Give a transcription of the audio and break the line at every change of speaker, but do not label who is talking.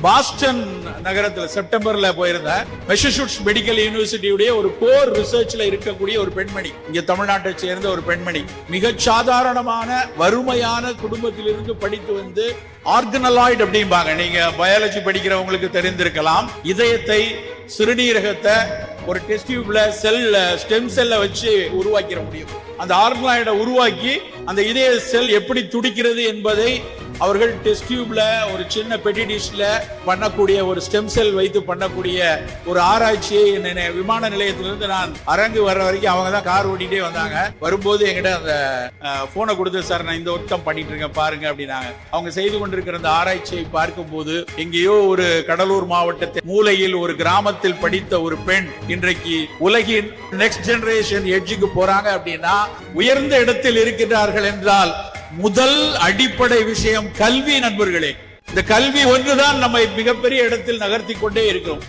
Boston நகரத்தில் செப்டம்பர்ல போயிருந்தேன். மெசசூட்ஸ் medical யூனிவர்சிட்டியுடைய ஒரு கோர் ரிசர்ச்ல இருக்கக்கூடிய ஒரு பெண்மணி, இங்க தமிழ்நாட்டை சேர்ந்த ஒரு பெண்மணி, மிக சாதாரணமான வறுமையான குடும்பத்திலிருந்து படித்து வந்து ஆர்கனலாய்டு அப்படிம்பாங்க, நீங்க பயாலஜி படிக்கிறவங்களுக்கு தெரிந்திருக்கலாம், இதயத்தை சிறுநீரகத்தை ஒரு டெஸ்ட் டியூப்ல ஸ்டெம் செல்ல வச்சு உருவாக்கிட முடியும். அந்த ஆர்கனாய்டை உருவாக்கி அந்த இதய செல் எப்படி துடிக்கிறது என்பதை அவர்கள் டெஸ்ட் டியூப்ல ஒரு சின்ன பெட்டி டிஷ்ல பண்ணக்கூடிய ஒரு ஸ்டெம் செல் வைத்து பண்ணக்கூடிய ஒரு ஆராய்ச்சியை விமான நிலையத்திலிருந்து நான் அரங்கு வர்ற வரைக்கும் அவங்க தான் கார் ஓட்டிட்டே வந்தாங்க. வரும்போது என்கிட்ட அந்த போனை கொடுத்து, சார் நான் இந்த ஒர்க்கம் பண்ணிட்டு இருக்கேன் பாருங்க அப்படின்னாங்க. அவங்க செய்து கொண்டிருக்கிற அந்த ஆராய்ச்சியை பார்க்கும் போது எங்கேயோ ஒரு கடலூர் மாவட்டத்தின் மூலையில் ஒரு கிராமத்தில் படித்த ஒரு பெண் இன்றைக்கு உலகின் நெக்ஸ்ட் ஜெனரேஷன் எட்ஜுக்கு போறாங்க அப்படின்னா உயர்ந்த இடத்தில் இருக்கிறார்கள் என்றால் முதல் அடிப்படை விஷயம் கல்வி. நண்பர்களே, இந்த கல்வி ஒன்றுதான் நம்மை மிகப்பெரிய இடத்தில் நகர்த்தி கொண்டே இருக்கிறோம்.